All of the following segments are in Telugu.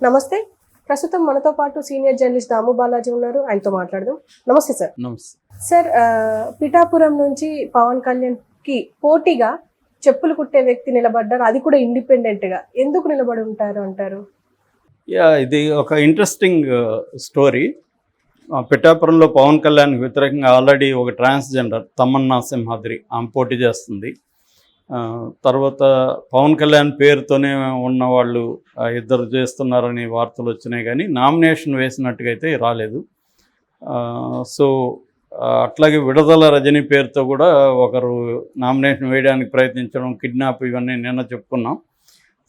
నమస్తే. ప్రస్తుతం మనతో పాటు సీనియర్ జర్నలిస్ట్ దాము బాలాజీ ఉన్నారు. ఆయనతో మాట్లాడదాం. నమస్తే సార్. నమస్తే సార్, పిఠాపురం నుంచి పవన్ కళ్యాణ్ కి పోటీగా చెప్పులు కుట్టే వ్యక్తి నిలబడ్డారు, అది కూడా ఇండిపెండెంట్ గా. ఎందుకు నిలబడి ఉంటారు అంటారు? ఇది ఒక ఇంట్రెస్టింగ్ స్టోరీ. పిఠాపురంలో పవన్ కళ్యాణ్ వ్యతిరేకంగా ఆల్రెడీ ఒక ట్రాన్స్జెండర్ తమన్నా సింహాద్రి ఆమె పోటీ చేస్తుంది. తర్వాత పవన్ కళ్యాణ్ పేరుతోనే ఉన్న వాళ్ళు ఇద్దరు చేస్తున్నారని వార్తలు వచ్చినాయి, కానీ నామినేషన్ వేసినట్టుగా అయితే రాలేదు. సో అట్లాగే విడుదల రజనీ పేరుతో కూడా ఒకరు నామినేషన్ వేయడానికి ప్రయత్నించడం, కిడ్నాప్, ఇవన్నీ నిన్న చెప్పుకున్నాం.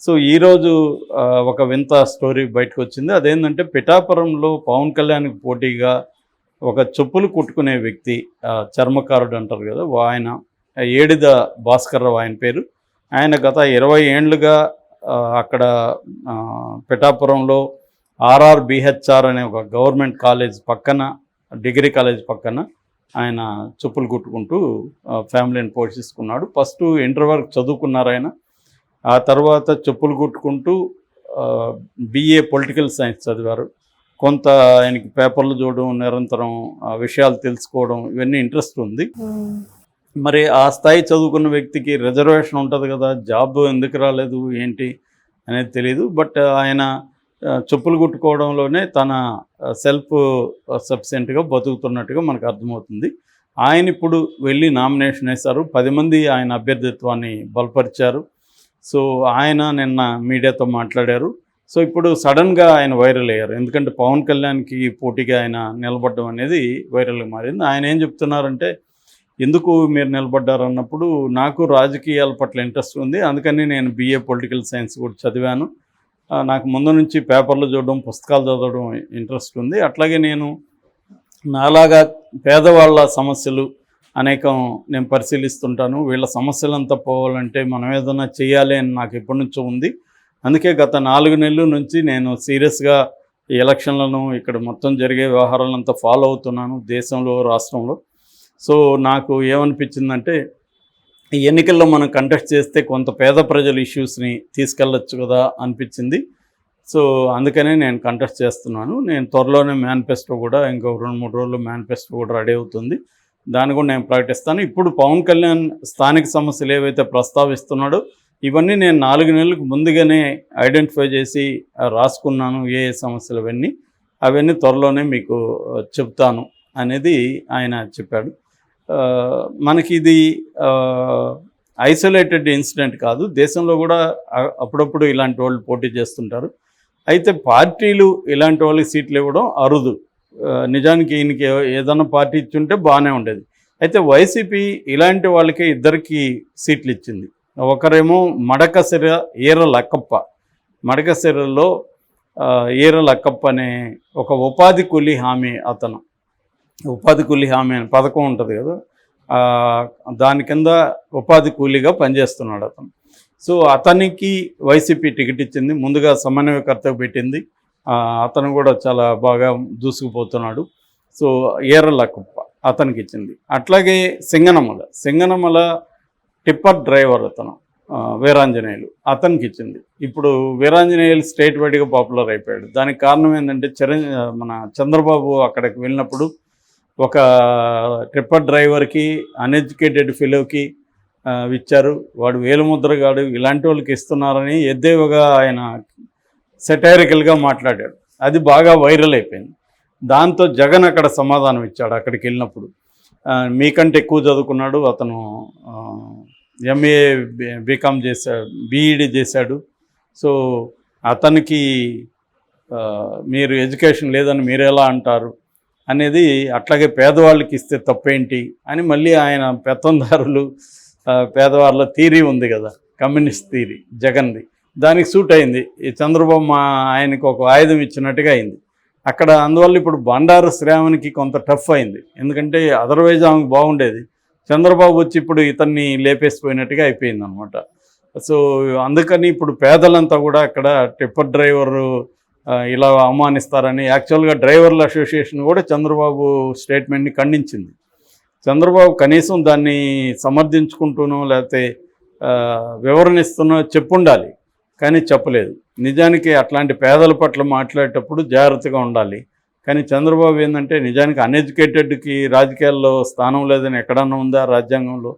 సో ఈరోజు ఒక వింత స్టోరీ బయటకు వచ్చింది. అదేంటంటే పిఠాపురంలో పవన్ కళ్యాణ్కి పోటీగా ఒక చెప్పులు కుట్టుకునే వ్యక్తి, చర్మకారుడు అంటారు కదా, ఆయన ఏడిద భాస్కర్రావు ఆయన పేరు. ఆయన గత 20 ఏళ్ళుగా అక్కడ పిఠాపురంలో RRBHR అనే ఒక గవర్నమెంట్ కాలేజ్ పక్కన, డిగ్రీ కాలేజ్ పక్కన ఆయన చెప్పులు కుట్టుకుంటూ ఫ్యామిలీని పోషిస్తున్నాడు. ఫస్ట్ ఇంటర్ వరకు చదువుకున్నారు ఆయన. ఆ తర్వాత చెప్పులు కుట్టుకుంటూ BA పొలిటికల్ సైన్స్ చదివారు. కొంత ఆయనకి పేపర్లు చూడడం, నిరంతరం విషయాలు తెలుసుకోవడం, ఇవన్నీ ఇంట్రెస్ట్ ఉంది. మరి ఆ స్థాయి చదువుకున్న వ్యక్తికి రిజర్వేషన్ ఉంటుంది కదా, జాబ్ ఎందుకు రాలేదు ఏంటి అనేది తెలియదు. బట్ ఆయన చెప్పులు కుట్టుకోవడంలోనే తన సెల్ఫ్ సఫిషియెంట్గా బతుకుతున్నట్టుగా మనకు అర్థమవుతుంది. ఆయన ఇప్పుడు వెళ్ళి నామినేషన్ వేశారు. 10 మంది ఆయన అభ్యర్థిత్వాన్ని బలపరిచారు. సో ఆయన నిన్న మీడియాతో మాట్లాడారు. సో ఇప్పుడు సడన్గా ఆయన వైరల్ అయ్యారు. ఎందుకంటే పవన్ కళ్యాణ్కి పోటీగా ఆయన నిలబడడం అనేది వైరల్గా మారింది. ఆయన ఏం చెప్తున్నారంటే, ఎందుకు మీరు నిలబడ్డారు అన్నప్పుడు, నాకు రాజకీయాల పట్ల ఇంట్రెస్ట్ ఉంది, అందుకని నేను BA పొలిటికల్ సైన్స్ కూడా చదివాను. నాకు ముందు నుంచి పేపర్లు చూడడం, పుస్తకాలు చదవడం ఇంట్రెస్ట్ ఉంది. అట్లాగే నేను నాలాగా పేదవాళ్ళ సమస్యలు అనేకం నేను పరిశీలిస్తుంటాను. వీళ్ళ సమస్యలంతా పోవాలంటే మనం ఏదైనా చేయాలి అని నాకు ఎప్పటి నుంచో ఉంది. అందుకే గత 4 నెలల నుంచి నేను సీరియస్గా ఈ ఎలక్షన్లను, ఇక్కడ మొత్తం జరిగే వ్యవహారాలంతా ఫాలో అవుతున్నాను, దేశంలో, రాష్ట్రంలో. సో నాకు ఏమనిపించిందంటే, ఈ ఎన్నికల్లో మనం కంటెస్ట్ చేస్తే కొంత పేద ప్రజల ఇష్యూస్ని తీసుకెళ్ళచ్చు కదా అనిపించింది. సో అందుకనే నేను కంటెస్ట్ చేస్తున్నాను. నేను త్వరలోనే మేనిఫెస్టో కూడా, ఇంకో 2-3 రోజుల్లో మేనిఫెస్టో కూడా రెడీ అవుతుంది. దాన్ని కూడా నేను ప్రకటిస్తాను. ఇప్పుడు పవన్ కళ్యాణ్ స్థానిక సమస్యలు ఏవైతే ప్రస్తావిస్తున్నాడో ఇవన్నీ నేను 4 నెలలకు ముందుగానే ఐడెంటిఫై చేసి రాసుకున్నాను, ఏ సమస్యలు అవన్నీ త్వరలోనే మీకు చెప్తాను అనేది ఆయన చెప్పాడు. మనకి ఇది ఐసోలేటెడ్ ఇన్సిడెంట్ కాదు, దేశంలో కూడా అప్పుడప్పుడు ఇలాంటి వాళ్ళు పోటీ చేస్తుంటారు. అయితే పార్టీలు ఇలాంటి వాళ్ళకి సీట్లు ఇవ్వడం అరుదు. నిజానికి ఈయనకి ఏదైనా పార్టీ ఇచ్చుంటే బాగానే ఉండేది. అయితే వైసీపీ ఇలాంటి వాళ్ళకి ఇద్దరికి సీట్లు ఇచ్చింది. ఒకరేమో మడకసిర ఈర లక్కప్ప. మడకసిరలో ఈర లక్కప్ప అనే ఒక ఉపాధి కూలీ హామీ అతను. ఉపాధి కూలీ హామీ అనే పథకం ఉంటుంది కదా, దాని కింద ఉపాధి కూలీగా పనిచేస్తున్నాడు అతను. సో అతనికి వైసీపీ టికెట్ ఇచ్చింది. ముందుగా సమన్వయకర్తకు పెట్టింది. అతను కూడా చాలా బాగా దూసుకుపోతున్నాడు. సో ఈర లక్కప్ప అతనికి ఇచ్చింది. అట్లాగే సింగనమల టిప్పర్ డ్రైవర్ అతను, వీరాంజనేయులు, అతనికి ఇచ్చింది. ఇప్పుడు వీరాంజనేయులు స్టేట్ వైడ్గా పాపులర్ అయిపోయాడు. దానికి కారణం ఏంటంటే, మన చంద్రబాబు అక్కడికి వెళ్ళినప్పుడు ఒక టిప్పర్ డ్రైవర్కి, అన్ఎడ్యుకేటెడ్ ఫెలోకి ఇచ్చారు, వాడు వేలుముద్రగాడు, ఇలాంటి వాళ్ళకి ఇస్తున్నారని ఎద్దేవగా ఆయన సెటైరికల్గా మాట్లాడాడు. అది బాగా వైరల్ అయిపోయింది. దాంతో జగన్ అక్కడ సమాధానం ఇచ్చాడు. అక్కడికి వెళ్ళినప్పుడు, మీకంటే ఎక్కువ చదువుకున్నాడు అతను, MA BCom చేశాడు, BEd చేశాడు. సో అతనికి మీరు ఎడ్యుకేషన్ లేదని మీరు ఎలా అంటారు అనేది, అట్లాగే పేదవాళ్ళకి ఇస్తే తప్పేంటి అని మళ్ళీ ఆయన పెత్తందారులు, పేదవాళ్ళ థీరీ ఉంది కదా, కమ్యూనిస్ట్ థీరీ జగన్ది, దానికి సూట్ అయింది. ఈ చంద్రబాబు ఆయనకు ఒక ఆయుధం ఇచ్చినట్టుగా అయింది అక్కడ. అందువల్ల ఇప్పుడు బండారు శ్రావణికి కొంత టఫ్ అయింది. ఎందుకంటే అదర్వైజ్ ఆమెకు బాగుండేది, చంద్రబాబు వచ్చి ఇప్పుడు ఇతన్ని లేపేసిపోయినట్టుగా అయిపోయింది అనమాట. సో అందుకని ఇప్పుడు పేదలంతా కూడా అక్కడ టిప్పర్ డ్రైవరు ఇలా అవమానిస్తారని, యాక్చువల్గా డ్రైవర్ల అసోసియేషన్ కూడా చంద్రబాబు స్టేట్మెంట్ని ఖండించింది. చంద్రబాబు కనీసం దాన్ని సమర్థించుకుంటూనో లేకపోతే వివరణ ఇస్తున్నో చెప్పుండాలి, కానీ చెప్పలేదు. నిజానికి అట్లాంటి పేదల పట్ల మాట్లాడేటప్పుడు జాగ్రత్తగా ఉండాలి. కానీ చంద్రబాబు ఏంటంటే నిజానికి అన్ఎడ్యుకేటెడ్కి రాజకీయాల్లో స్థానం లేదని ఎక్కడన్నా ఉందా రాజ్యాంగంలో?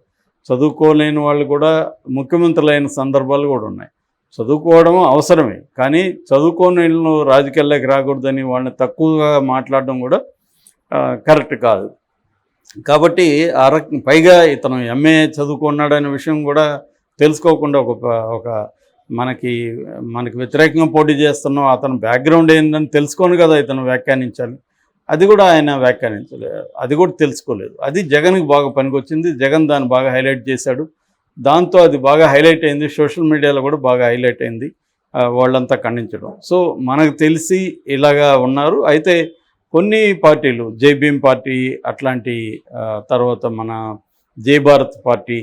చదువుకోలేని వాళ్ళు కూడా ముఖ్యమంత్రులైన సందర్భాలు కూడా ఉన్నాయి. చదువుకోవడం అవసరమే, కానీ చదువుకోని వాళ్ళు రాజకీయాల్లోకి రాకూడదని వాళ్ళని తక్కువగా మాట్లాడడం కూడా కరెక్ట్ కాదు. కాబట్టి ఆ రకం పైగా ఇతను ఎంఏ చదువుకున్నాడనే విషయం కూడా తెలుసుకోకుండా ఒక మనకి వ్యతిరేకంగా పోటీ చేస్తున్నాం, అతను బ్యాక్గ్రౌండ్ ఏంటని తెలుసుకొని కదా ఇతను వ్యాఖ్యానించాలి. అది కూడా ఆయన వ్యాఖ్యానించలేదు, అది కూడా తెలుసుకోలేదు. అది జగన్కి బాగా పనికొచ్చింది. జగన్ దాన్ని బాగా హైలైట్ చేశాడు. దాంతో అది బాగా హైలైట్ అయింది. సోషల్ మీడియాలో కూడా బాగా హైలైట్ అయింది, వాళ్ళంతా ఖండించడం. సో మనకు తెలిసి ఇలాగా ఉన్నారు. అయితే కొన్ని పార్టీలు, జై భీమ్ పార్టీ అట్లాంటి, తర్వాత మన జై భారత్ పార్టీ,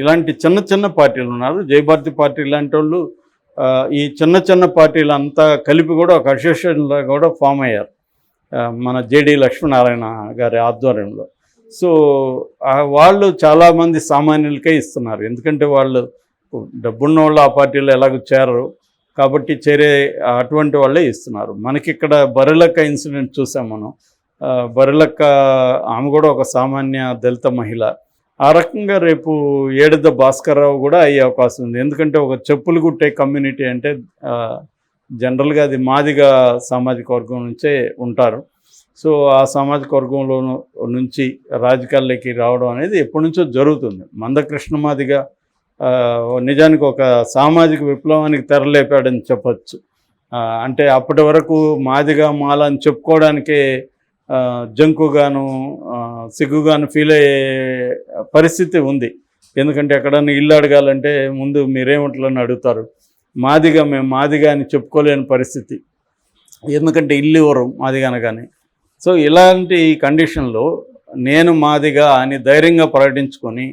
ఇలాంటి చిన్న చిన్న పార్టీలు ఉన్నారు. జై భారతి పార్టీ ఇలాంటి వాళ్ళు ఈ చిన్న చిన్న పార్టీలు అంతా కలిపి కూడా ఒక అసోసియేషన్లో కూడా ఫామ్ అయ్యారు మన జేడి లక్ష్మీనారాయణ గారి ఆధ్వర్యంలో. సో వాళ్ళు చాలామంది సామాన్యులకే ఇస్తున్నారు, ఎందుకంటే వాళ్ళు డబ్బున్న వాళ్ళు ఆ పార్టీలో ఎలాగో చేరరు కాబట్టి అటువంటి వాళ్ళే ఇస్తున్నారు. మనకి ఇక్కడ బరిలక్క ఇన్సిడెంట్ చూసాం మనం. బరిలక్క ఆమె కూడా ఒక సామాన్య దళిత మహిళ. ఆ రకంగా రేపు ఏడుద భాస్కర్రావు కూడా అయ్యే అవకాశం ఉంది. ఎందుకంటే ఒక చెప్పులు కుట్టే కమ్యూనిటీ అంటే జనరల్గా అది మాదిగ సామాజిక వర్గం నుంచే ఉంటారు. సో ఆ సామాజిక వర్గంలో నుంచి రాజకీయాల్లోకి రావడం అనేది ఎప్పటి నుంచో జరుగుతుంది. మందకృష్ణ మాదిగ నిజానికి ఒక సామాజిక విప్లవానికి తెరలేపాడని చెప్పచ్చు. అంటే అప్పటి వరకు మాదిగ మాల అని చెప్పుకోవడానికే జంకుగాను సిగ్గుగాను ఫీల్ అయ్యే పరిస్థితి ఉంది. ఎందుకంటే ఎక్కడన్నా ఇల్లు అడగాలంటే ముందు మీరేమంటారని అడుగుతారు. మేము మాదిగా అని చెప్పుకోలేని పరిస్థితి, ఎందుకంటే ఇల్లు ఇవ్వరు మాదిగా అనగానే. సో ఇలాంటి కండిషన్లో నేను మాదిగా అని ధైర్యంగా ప్రకటించుకొని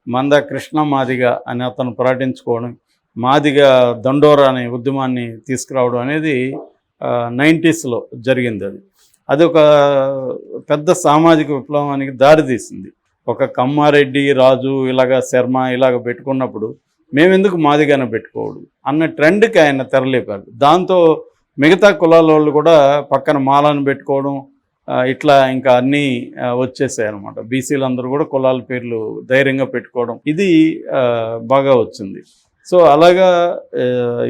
మంద కృష్ణ మాదిగా అని అతను ప్రకటించుకోవడం, మాదిగా దండోరా అనే ఉద్యమాన్ని తీసుకురావడం అనేది 90స్లో జరిగింది. అది ఒక పెద్ద సామాజిక విప్లవానికి దారితీసింది. ఒక కమ్మారెడ్డి, రాజు, ఇలాగ శర్మ ఇలాగ పెట్టుకున్నప్పుడు మేమెందుకు మాదిగానే పెట్టుకోవడు అన్న ట్రెండ్కి ఆయన తెరలేపారు. దాంతో మిగతా కులాల వాళ్ళు కూడా పక్కన మాలను పెట్టుకోవడం, ఇట్లా ఇంకా అన్నీ వచ్చేసాయి అనమాట. బీసీలు అందరూ కూడా కులాల పేర్లు ధైర్యంగా పెట్టుకోవడం, ఇది బాగా వచ్చింది. సో అలాగా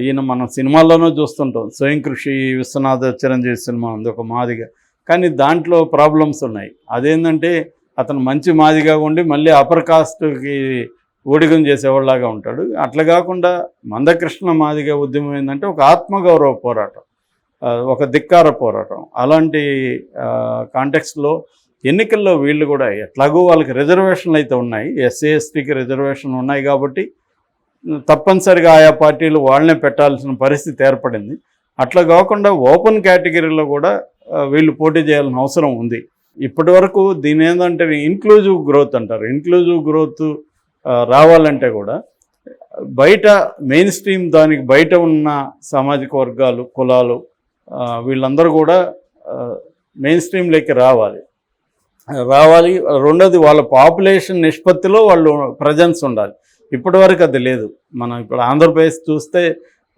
ఈయన మనం సినిమాల్లోనూ చూస్తుంటాం. స్వయం కృషి విశ్వనాథ చిరంజీవి సినిమా ఉంది ఒక మాదిగా, కానీ దాంట్లో ప్రాబ్లమ్స్ ఉన్నాయి. అదేంటంటే అతను మంచి మాదిగా ఉండి మళ్ళీ అప్పర్ కాస్ట్కి ఊడిగం చేసేవాళ్ళలాగా ఉంటాడు. అట్లా కాకుండా మందకృష్ణ మాదిగా ఉద్యమం ఏంటంటే ఒక ఆత్మగౌరవ పోరాటం, ఒక ధిక్కార పోరాటం. అలాంటి కాంటెక్స్లో ఎన్నికల్లో వీళ్ళు కూడా ఎట్లాగో వాళ్ళకి రిజర్వేషన్లు అయితే ఉన్నాయి, ఎస్సీ ఎస్టీకి రిజర్వేషన్లు ఉన్నాయి కాబట్టి తప్పనిసరిగా ఆయా పార్టీలు వాళ్ళనే పెట్టాల్సిన పరిస్థితి ఏర్పడింది. అట్లా కాకుండా ఓపెన్ కేటగిరీలో కూడా వీళ్ళు పోటీ చేయాల్సిన అవసరం ఉంది. ఇప్పటి వరకు దీని ఏంటంటే ఇన్క్లూజివ్ గ్రోత్ అంటారు. ఇన్క్లూజివ్ గ్రోత్ రావాలంటే కూడా బయట మెయిన్ స్ట్రీమ్, దానికి బయట ఉన్న సామాజిక వర్గాలు, కులాలు, వీళ్ళందరూ కూడా మెయిన్ స్ట్రీమ్లోకి రావాలి. రెండోది వాళ్ళ పాపులేషన్ నిష్పత్తిలో వాళ్ళు ప్రజెన్స్ ఉండాలి. ఇప్పటి వరకు అది లేదు. మనం ఇప్పుడు ఆంధ్రప్రదేశ్ చూస్తే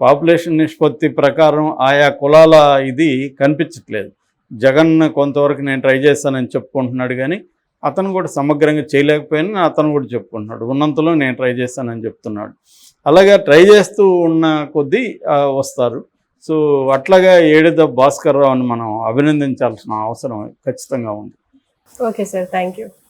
పాపులేషన్ నిష్పత్తి ప్రకారం ఆయా కులాల ఇది కనిపించట్లేదు. జగన్ కొంతవరకు నేను ట్రై చేస్తానని చెప్పుకుంటున్నాడు, కానీ అతను కూడా సమగ్రంగా చేయలేకపోయినా అతను కూడా చెప్పుకుంటున్నాడు. ఉన్నంతలో నేను ట్రై చేస్తానని చెప్తున్నాడు. అలాగా ట్రై చేస్తూ ఉన్న కొద్దీ వస్తారు. సో అట్లాగా ఏడుద భాస్కర్ రావుని మనం అభినందించాల్సిన అవసరం ఖచ్చితంగా ఉంది. Okay sir, thank you.